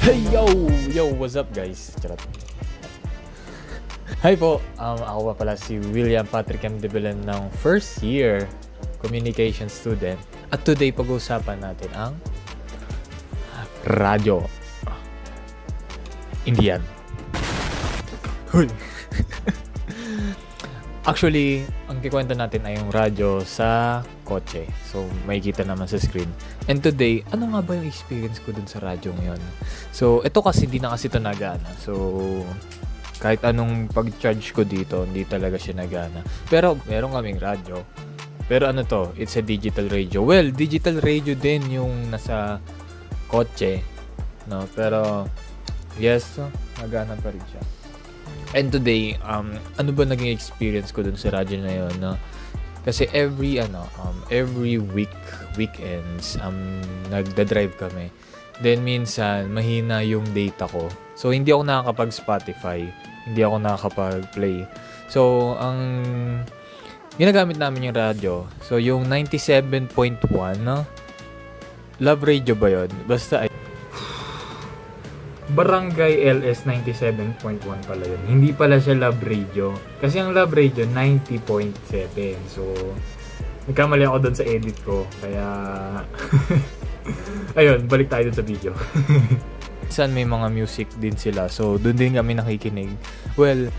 Hey yo, what's up guys? Charot. Hi po, ako pa pala si William Patrick M. De Belen ng first year communication student. At today pag-uusapan natin ang radyo. Indian. Huy. Actually, ang kikwento natin ay yung radyo sa kotse. So, makikita naman sa screen. And today, ano nga ba yung experience ko dun sa radyo ngayon? So, ito kasi hindi na kasi ito nagana. So, kahit anong pag-charge ko dito, hindi talaga siya nagana. Pero, meron kaming radyo. Pero ano to? It's a digital radio. Well, digital radio din yung nasa kotse. No? Pero, yes, nagana pa rin siya. And today, ano ba naging experience ko dun sa radyo na yun, no? Kasi every weekends, nagda-drive kami. Then minsan, mahina yung data ko. So, hindi ako nakakapag-Spotify. Hindi ako nakakapag-play. So, ang ginagamit namin yung radyo. So, yung 97.1, no? Love Radio ba yun? Basta Barangay LS 97.1 pala yun. Hindi pala siya Love Radio. Kasi ang Love Radio 90.7. So, nagkamali ako doon sa edit ko. Kaya, ayun, balik tayo doon sa video. Saan may mga music din sila. So, doon din kami nakikinig. Well,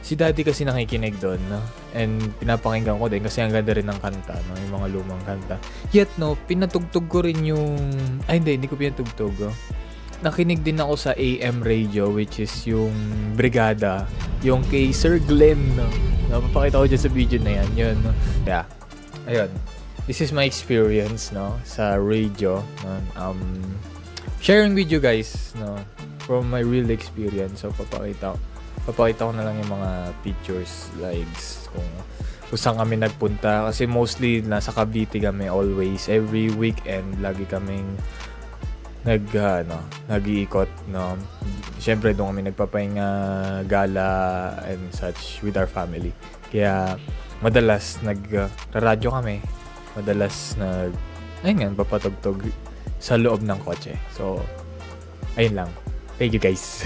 si daddy kasi nakikinig doon, no? And pinapakinggan ko din kasi ang ganda rin ng kanta, no? Yung mga lumang kanta. Yet, no, pinatugtog ko rin yung... Ay, hindi ko pinatugtog, oh. Nakinig din ako sa AM radio, which is yung Brigada, yung kay Sir Glenn, no? Napapakita ko dyan sa video na yan, yun, no? Yeah, ayun, this is my experience, no, sa radio, no? Sharing with you guys, no, from my real experience. So papakita ko na lang yung mga pictures, likes, kung saan kami nagpunta, kasi mostly nasa Cavite kami always, every weekend lagi kaming nag-iikot, no. Siyempre doon kami nagpapahinga, gala and such with our family. Kaya madalas nag-radyo kami. Madalas papatugtog sa loob ng kotse. So ayun lang. Thank you guys.